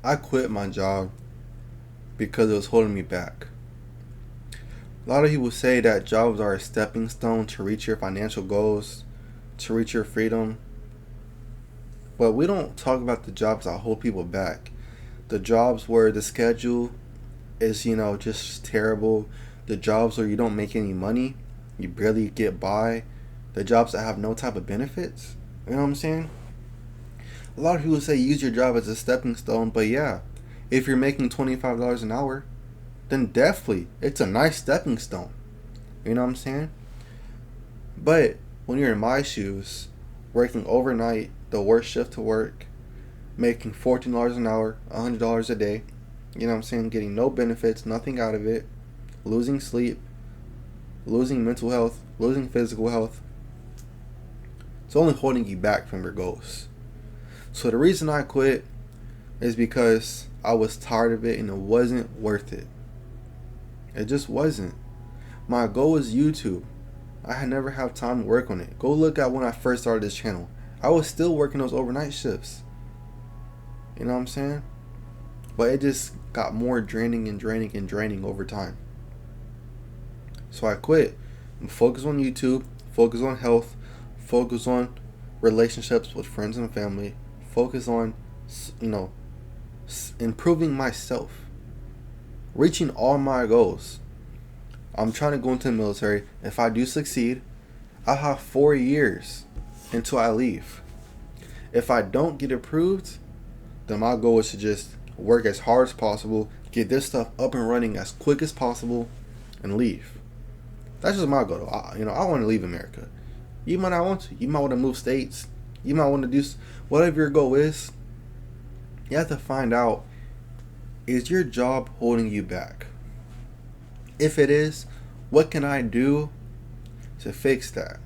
I quit my job because it was holding me back. A lot of people say that jobs are a stepping stone to reach your financial goals, to reach your freedom, but we don't talk about the jobs that hold people back. The jobs where the schedule is, just terrible. The jobs where you don't make any money, you barely get by. The jobs that have no type of benefits. You know what I'm saying? A lot of people say use your job as a stepping stone, but yeah, if you're making $25 an hour, then definitely it's a nice stepping stone. You know what I'm saying? But when you're in my shoes, working overnight, the worst shift to work, making $14 an hour, $100 a day, you know what I'm saying? Getting no benefits, nothing out of it, losing sleep, losing mental health, losing physical health. It's only holding you back from your goals. So the reason I quit is because I was tired of it and it wasn't worth it. It just wasn't. My goal was YouTube. I had never had time to work on it. Go look at when I first started this channel. I was still working those overnight shifts. You know what I'm saying? But it just got more draining and draining and draining over time. So I quit. Focus on YouTube, focus on health, focus on relationships with friends and family, focus on, improving myself, reaching all my goals. I'm trying to go into the military. If I do succeed, I'll have 4 years until I leave. If I don't get approved, then my goal is to just work as hard as possible, get this stuff up and running as quick as possible, and leave. That's just my goal. I want to leave America. You might not want to. You might want to move states. You might want to do whatever your goal is. You have to find out, is your job holding you back? If it is, what can I do to fix that?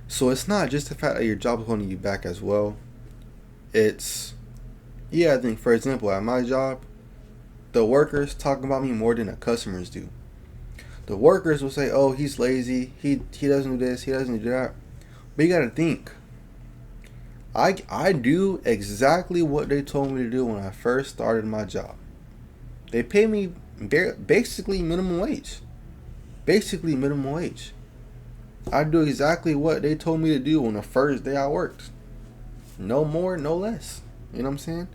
So it's not just the fact that your job is holding you back as well. It's, I think, for example, at my job, the workers talk about me more than the customers do. The workers will say, oh, he's lazy, he doesn't do this, he doesn't do that. But you gotta think, I do exactly what they told me to do when I first started my job. They pay me basically minimum wage. Basically minimum wage. I do exactly what they told me to do on the first day I worked. No more, no less. You know what I'm saying?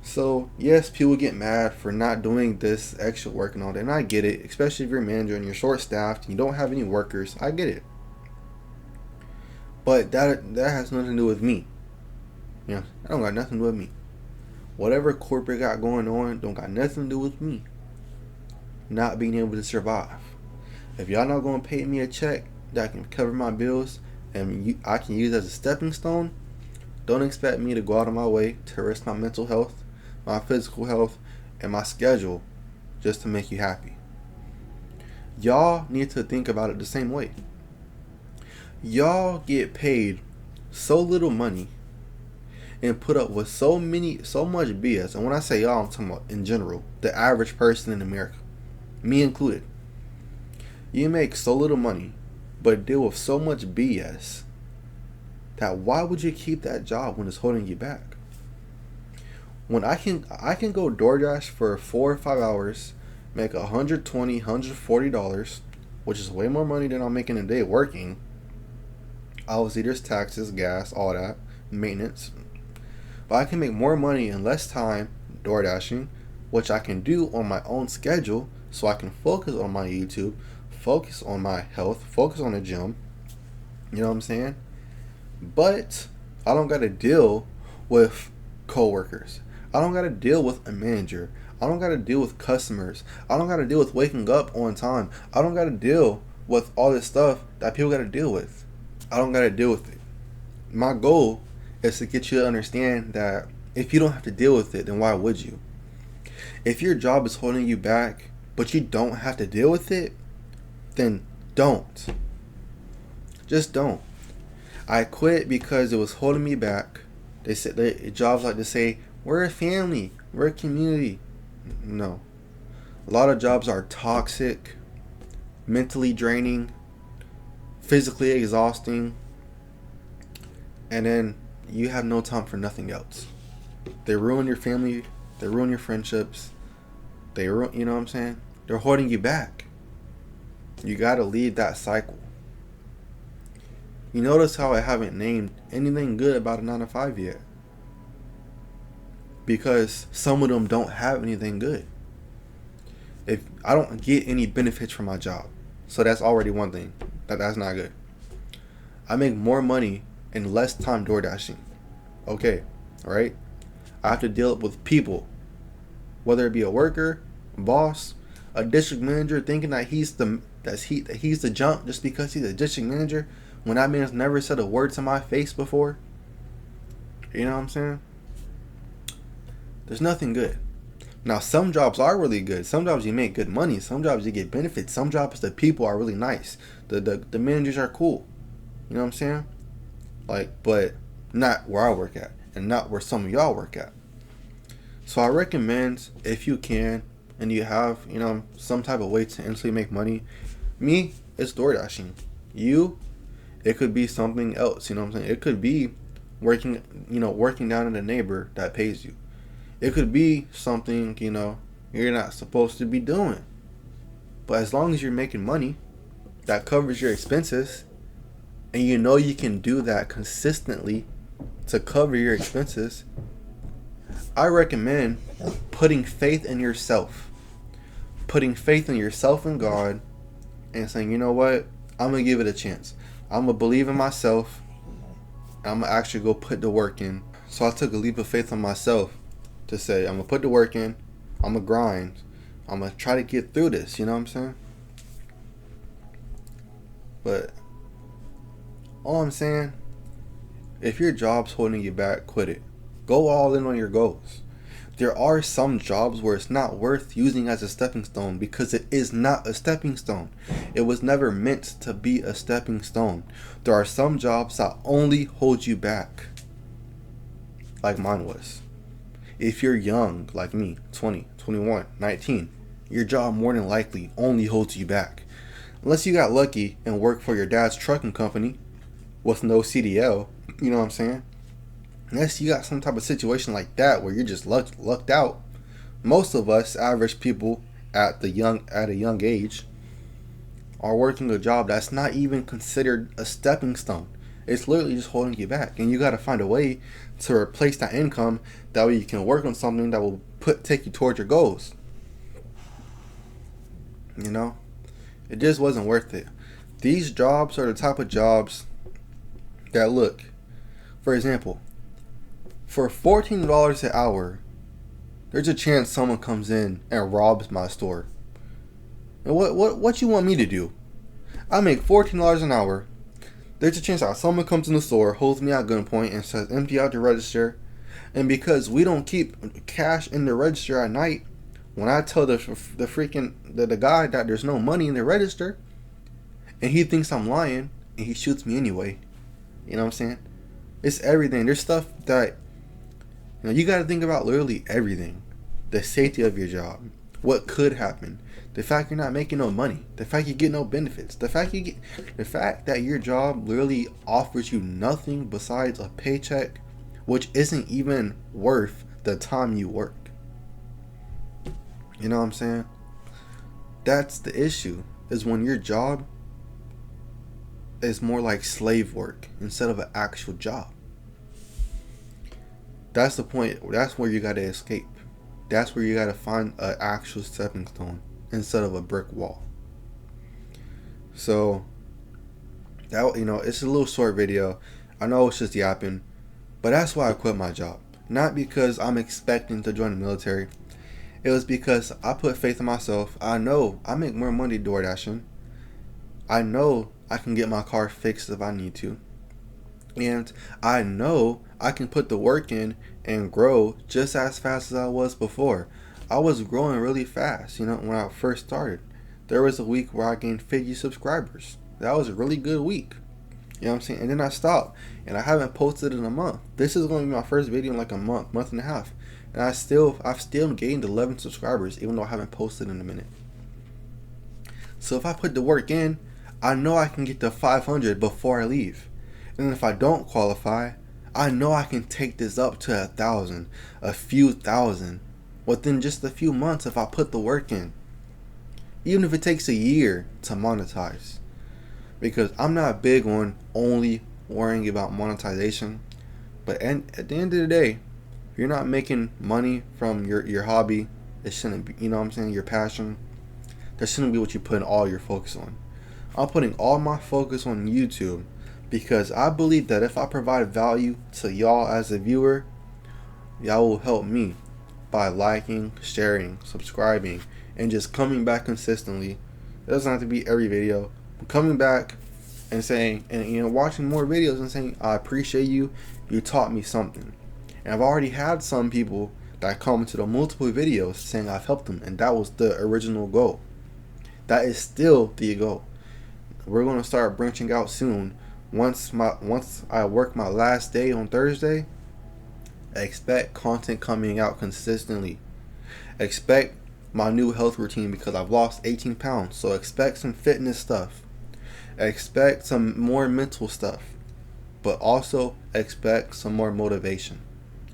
So, yes, people get mad for not doing this extra work and all that. And I get it, especially if you're a manager and you're short-staffed and you don't have any workers. I get it. But that has nothing to do with me. That don't got nothing to do with me. Whatever corporate got going on don't got nothing to do with me not being able to survive. If y'all not going to pay me a check that can cover my bills and I can use as a stepping stone, don't expect me to go out of my way to risk my mental health, my physical health, and my schedule just to make you happy. Y'all need to think about it the same way. Y'all get paid so little money and put up with so much BS. And when I say y'all, I'm talking about in general, the average person in America, me included. You make so little money, but deal with so much BS that why would you keep that job when it's holding you back? When I can go DoorDash for 4 or 5 hours, make $120, $140, which is way more money than I'm making a day working. Obviously, there's taxes, gas, all that, maintenance. But I can make more money in less time door dashing, which I can do on my own schedule, so I can focus on my YouTube, focus on my health, focus on the gym. You know what I'm saying? But I don't got to deal with coworkers. I don't got to deal with a manager. I don't got to deal with customers. I don't got to deal with waking up on time. I don't got to deal with all this stuff that people got to deal with. I don't got to deal with it. My goal is to get you to understand that if you don't have to deal with it, then why would you? If your job is holding you back, but you don't have to deal with it, then don't. Just don't. I quit because it was holding me back. They said jobs like to say, we're a family, we're a community. No. A lot of jobs are toxic, mentally draining, physically exhausting, and then you have no time for nothing else. They ruin your family. They ruin your friendships. They ruin, you know what I'm saying? They're holding you back. You gotta leave that cycle. You notice how I haven't named anything good about a 9 to 5 yet? Because some of them don't have anything good. If I don't get any benefits from my job, so that's already one thing. That's not good. I make more money in less time door dashing. Okay, all right. I have to deal with people, whether it be a worker, a boss, a district manager, thinking that he's the jump just because he's a district manager, when that man's never said a word to my face before. You know what I'm saying? There's nothing good. Now, some jobs are really good. Some jobs you make good money. Some jobs you get benefits. Some jobs the people are really nice. The managers are cool. You know what I'm saying? Like, but not where I work at, and not where some of y'all work at. So I recommend, if you can and you have, you know, some type of way to instantly make money. Me, it's door dashing. You, it could be something else. You know what I'm saying? It could be working down in a neighbor that pays you. It could be something, you know, you're not supposed to be doing. But as long as you're making money that covers your expenses, and you know you can do that consistently to cover your expenses, I recommend putting faith in yourself. Putting faith in yourself and God, and saying, you know what? I'm going to give it a chance. I'm going to believe in myself. I'm going to actually go put the work in. So I took a leap of faith on myself to say, I'm going to put the work in. I'm going to grind. I'm going to try to get through this. You know what I'm saying? But all I'm saying, if your job's holding you back, quit it. Go all in on your goals. There are some jobs where it's not worth using as a stepping stone, because it is not a stepping stone. It was never meant to be a stepping stone. There are some jobs that only hold you back, like mine was. If you're young, like me, 20, 21, 19, your job more than likely only holds you back. Unless you got lucky and worked for your dad's trucking company with no CDL, you know what I'm saying? Unless you got some type of situation like that where you're just lucked out. Most of us average people at a young age are working a job that's not even considered a stepping stone. It's literally just holding you back, and you got to find a way to replace that income. That way you can work on something that will take you towards your goals. You know, it just wasn't worth it. These jobs are the type of jobs that, look, for example, for $14 an hour, there's a chance someone comes in and robs my store. And what you want me to do? I make $14 an hour. There's a chance that someone comes in the store, holds me at gunpoint, and says, empty out the register. And because we don't keep cash in the register at night, when I tell the guy that there's no money in the register, and he thinks I'm lying, and he shoots me anyway. You know what I'm saying? It's everything. There's stuff that, you know, you got to think about literally everything. The safety of your job. What could happen. The fact you're not making no money. The fact you get no benefits. The fact that your job literally offers you nothing besides a paycheck, which isn't even worth the time you work. You know what I'm saying? That's the issue, is when your job is more like slave work instead of an actual job. That's the point. That's where you got to escape. That's where you got to find an actual stepping stone instead of a brick wall. So that, you know, it's a little short video. I know it's just yapping, but that's why I quit my job. Not because I'm expecting to join the military. It was because I put faith in myself. I know I make more money door dashing. I know I can get my car fixed if I need to. And I know I can put the work in and grow just as fast as I was before. I was growing really fast, you know, when I first started. There was a week where I gained 50 subscribers. That was a really good week. You know what I'm saying? And then I stopped, and I haven't posted in a month. This is going to be my first video in like a month and a half. And I've still gained 11 subscribers, even though I haven't posted in a minute. So if I put the work in, I know I can get to 500 before I leave. And if I don't qualify, I know I can take this up to 1,000, a few thousand, within just a few months if I put the work in. Even if it takes a year to monetize. Because I'm not big on only worrying about monetization. But at the end of the day, if you're not making money from your hobby, it shouldn't be, you know what I'm saying, your passion, that shouldn't be what you put all your focus on. I'm putting all my focus on YouTube because I believe that if I provide value to y'all as a viewer, y'all will help me by liking, sharing, subscribing, and just coming back consistently. It doesn't have to be every video. Coming back and saying, and watching more videos and saying, I appreciate you. You taught me something. And I've already had some people that commented on multiple videos saying I've helped them, and that was the original goal. That is still the goal. We're gonna start branching out soon. Once I work my last day on Thursday, expect content coming out consistently. Expect my new health routine because I've lost 18 pounds. So expect some fitness stuff. Expect some more mental stuff. But also expect some more motivation.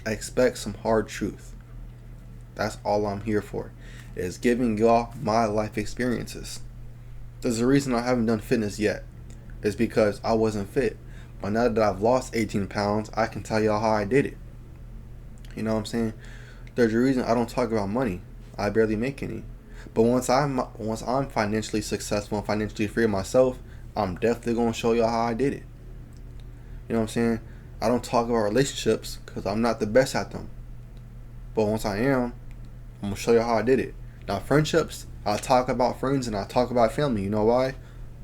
Expect some hard truth. That's all I'm here for, is giving y'all my life experiences. There's a reason I haven't done fitness yet. It's because I wasn't fit. But now that I've lost 18 pounds, I can tell y'all how I did it. You know what I'm saying? There's a reason I don't talk about money. I barely make any. But once I'm financially successful and financially free of myself, I'm definitely going to show y'all how I did it. You know what I'm saying? I don't talk about relationships because I'm not the best at them. But once I am, I'm going to show you how I did it. Now, friendships, I talk about friends and I talk about family. You know why?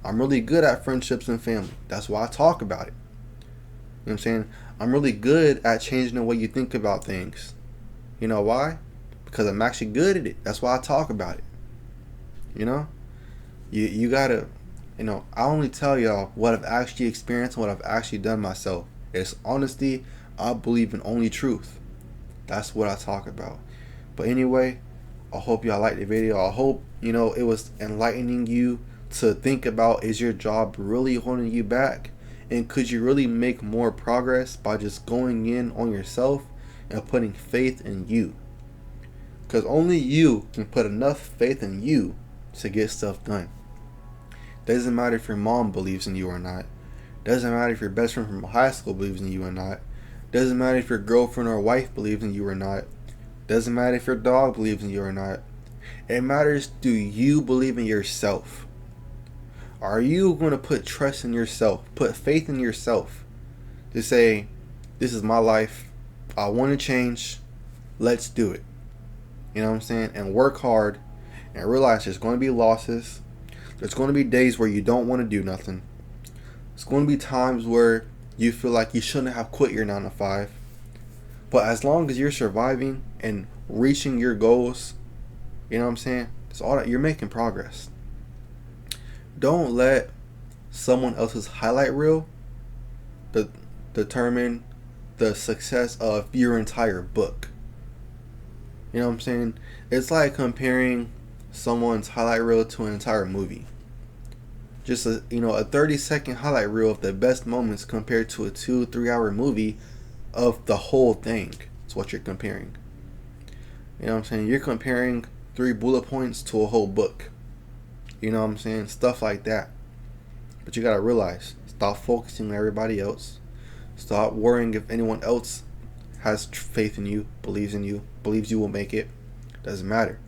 I'm really good at friendships and family. That's why I talk about it. You know what I'm saying? I'm really good at changing the way you think about things. You know why? Because I'm actually good at it. That's why I talk about it. You know? You gotta, I only tell y'all what I've actually experienced and what I've actually done myself. It's honesty. I believe in only truth. That's what I talk about. But anyway, I hope y'all liked the video. I hope, it was enlightening you to think about, is your job really holding you back? And could you really make more progress by just going in on yourself and putting faith in you? Because only you can put enough faith in you to get stuff done. Doesn't matter if your mom believes in you or not. Doesn't matter if your best friend from high school believes in you or not. Doesn't matter if your girlfriend or wife believes in you or not. Doesn't matter if your dog believes in you or not. It matters, do you believe in yourself? Are you going to put trust in yourself, put faith in yourself to say, this is my life, I want to change, let's do it. You know what I'm saying? And work hard and realize there's going to be losses. There's going to be days where you don't want to do nothing. There's going to be times where you feel like you shouldn't have quit your 9 to 5. But as long as you're surviving and reaching your goals, you know what I'm saying? It's all that you're making progress. Don't let someone else's highlight reel determine the success of your entire book. You know what I'm saying? It's like comparing someone's highlight reel to an entire movie. Just a 30-second highlight reel of the best moments compared to a 2-3 hour movie of the whole thing. That's what you're comparing. You know what I'm saying? You're comparing 3 bullet points to a whole book. You know what I'm saying? Stuff like that. But you gotta realize, stop focusing on everybody else. Stop worrying if anyone else has faith in you, believes you will make it. Doesn't matter.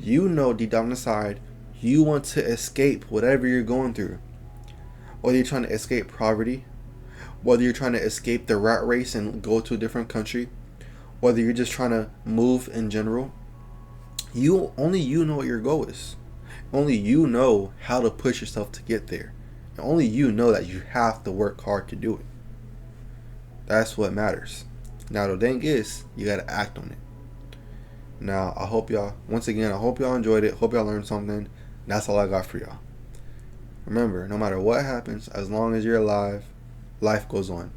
You know deep down inside, you want to escape whatever you're going through. Whether you're trying to escape poverty, whether you're trying to escape the rat race and go to a different country, whether you're just trying to move in general, only you know what your goal is. Only you know how to push yourself to get there. And only you know that you have to work hard to do it. That's what matters. Now the thing is, you gotta act on it. Now I hope y'all enjoyed it. Hope y'all learned something. That's all I got for y'all. Remember, no matter what happens, as long as you're alive, life goes on.